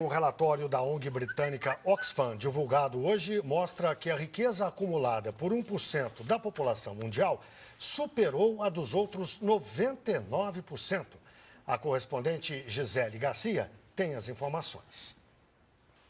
Um relatório da ONG britânica Oxfam, divulgado hoje, mostra que a riqueza acumulada por 1% da população mundial superou a dos outros 99%. A correspondente Gisele Garcia tem as informações.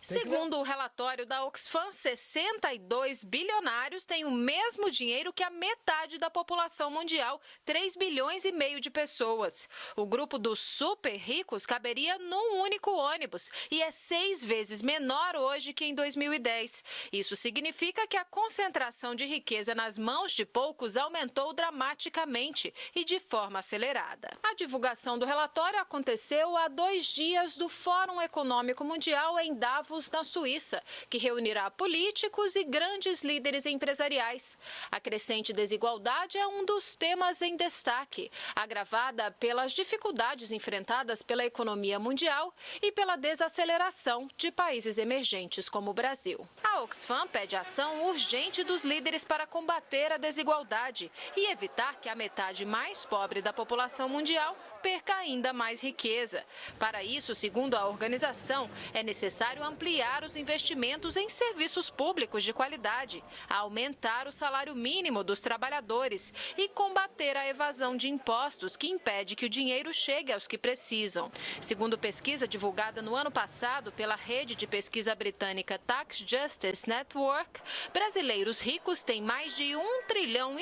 Segundo o relatório da Oxfam, 62 bilionários têm o mesmo dinheiro que a metade da população mundial, 3 bilhões e meio de pessoas. O grupo dos super ricos caberia num único ônibus e é 6 vezes menor hoje que em 2010. Isso significa que a concentração de riqueza nas mãos de poucos aumentou dramaticamente e de forma acelerada. A divulgação do relatório aconteceu há 2 dias do Fórum Econômico Mundial em Davos, na Suíça, que reunirá políticos e grandes líderes empresariais. A crescente desigualdade é um dos temas em destaque, agravada pelas dificuldades enfrentadas pela economia mundial e pela desaceleração de países emergentes como o Brasil. A Oxfam pede ação urgente dos líderes para combater a desigualdade e evitar que a metade mais pobre da população mundial perca ainda mais riqueza. Para isso, segundo a organização, é necessário ampliar os investimentos em serviços públicos de qualidade, aumentar o salário mínimo dos trabalhadores e combater a evasão de impostos que impede que o dinheiro chegue aos que precisam. Segundo pesquisa divulgada no ano passado pela rede de pesquisa britânica Tax Justice Network, brasileiros ricos têm mais de R$1,5 trilhão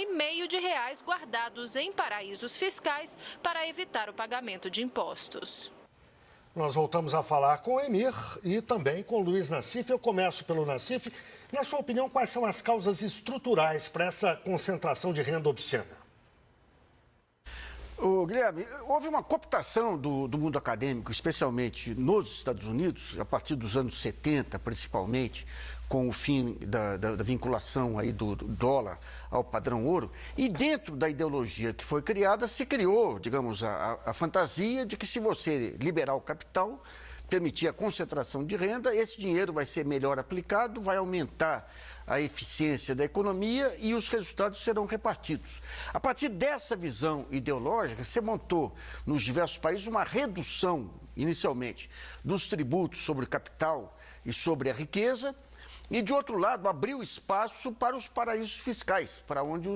de reais guardados em paraísos fiscais para evitar o pagamento de impostos. Nós voltamos a falar com o Emir e também com o Luiz Nassif. Eu começo pelo Nassif. Na sua opinião, quais são as causas estruturais para essa concentração de renda obscena? Guilherme, houve uma cooptação do mundo acadêmico, especialmente nos Estados Unidos, a partir dos anos 70, principalmente, com o fim da vinculação aí do dólar ao padrão ouro. E dentro da ideologia que foi criada, se criou, digamos, a fantasia de que se você liberar o capital, permitir a concentração de renda, esse dinheiro vai ser melhor aplicado, vai aumentar a eficiência da economia e os resultados serão repartidos. A partir dessa visão ideológica, se montou nos diversos países uma redução, inicialmente, dos tributos sobre o capital e sobre a riqueza, e, de outro lado, abriu espaço para os paraísos fiscais, para onde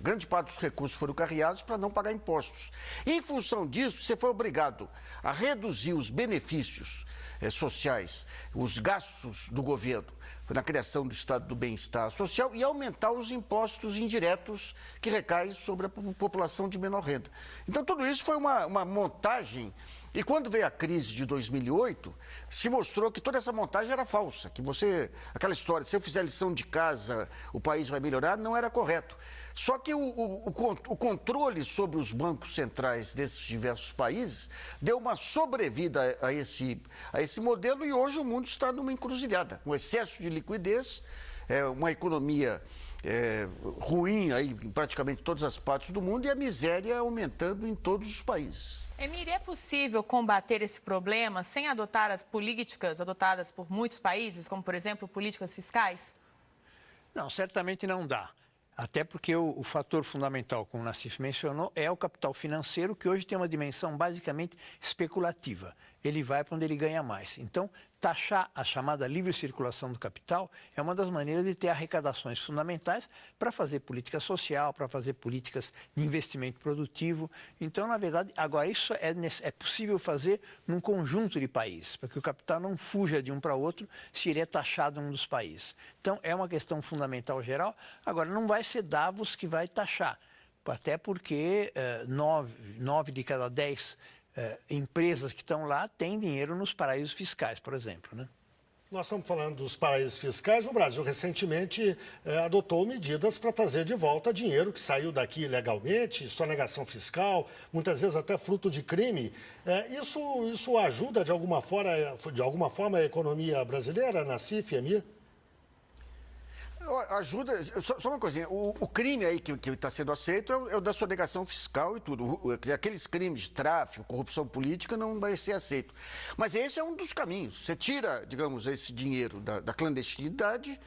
grande parte dos recursos foram carreados para não pagar impostos. E, em função disso, você foi obrigado a reduzir os benefícios sociais, os gastos do governo na criação do estado do bem-estar social e aumentar os impostos indiretos que recaem sobre a população de menor renda. Então, tudo isso foi uma montagem. E quando veio a crise de 2008, se mostrou que toda essa montagem era falsa, que aquela história, se eu fizer a lição de casa, o país vai melhorar, não era correto. Só que o controle sobre os bancos centrais desses diversos países deu uma sobrevida a esse modelo e hoje o mundo está numa encruzilhada, um excesso de liquidez, uma economia ruim aí, em praticamente todas as partes do mundo e a miséria aumentando em todos os países. Emir, é possível combater esse problema sem adotar as políticas adotadas por muitos países, como, por exemplo, políticas fiscais? Não, certamente não dá. Até porque o fator fundamental, como o Nassif mencionou, é o capital financeiro, que hoje tem uma dimensão basicamente especulativa. Ele vai para onde ele ganha mais. Então, taxar a chamada livre circulação do capital é uma das maneiras de ter arrecadações fundamentais para fazer política social, para fazer políticas de investimento produtivo. Então, na verdade, agora isso é possível fazer num conjunto de países, para que o capital não fuja de um para outro se ele é taxado em um dos países. Então, é uma questão fundamental geral. Agora, não vai ser Davos que vai taxar, até porque 9 de cada 10 empresas que estão lá têm dinheiro nos paraísos fiscais, por exemplo, né? Nós estamos falando dos paraísos fiscais. O Brasil recentemente adotou medidas para trazer de volta dinheiro que saiu daqui ilegalmente, sonegação fiscal, muitas vezes até fruto de crime. Isso ajuda de alguma forma a economia brasileira, Nassif, Emir? Ajuda, só uma coisinha, o crime aí que está sendo aceito é o da sonegação fiscal e tudo. Aqueles crimes de tráfico, corrupção política não vai ser aceito. Mas esse é um dos caminhos. Você tira, digamos, esse dinheiro da clandestinidade,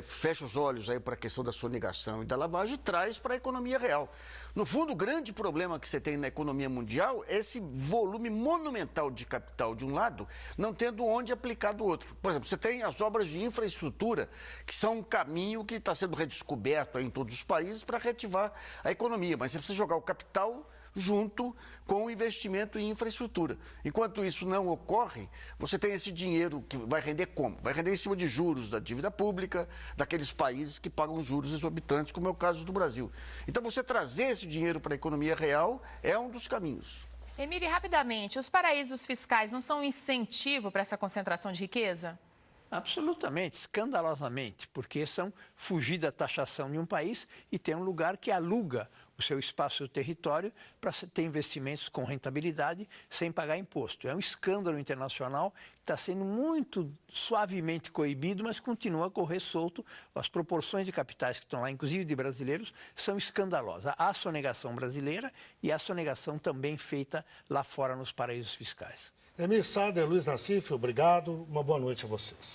fecha os olhos aí para a questão da sonegação e da lavagem e traz para a economia real. No fundo, o grande problema que você tem na economia mundial é esse volume monumental de capital de um lado, não tendo onde aplicar do outro. Por exemplo, você tem as obras de infraestrutura, que são um caminho que está sendo redescoberto aí em todos os países para reativar a economia, mas você precisa jogar o capital junto com o investimento em infraestrutura. Enquanto isso não ocorre, você tem esse dinheiro que vai render como? Vai render em cima de juros da dívida pública, daqueles países que pagam juros exorbitantes, como é o caso do Brasil. Então, você trazer esse dinheiro para a economia real é um dos caminhos. Emílio, rapidamente, os paraísos fiscais não são um incentivo para essa concentração de riqueza? Absolutamente, escandalosamente, porque são fugir da taxação de um país e ter um lugar que aluga o seu espaço e o território para ter investimentos com rentabilidade sem pagar imposto. É um escândalo internacional que está sendo muito suavemente coibido, mas continua a correr solto. As proporções de capitais que estão lá, inclusive de brasileiros, são escandalosas. Há a sonegação brasileira e há a sonegação também feita lá fora nos paraísos fiscais. Emir Sader, Luiz Nassif, obrigado. Uma boa noite a vocês.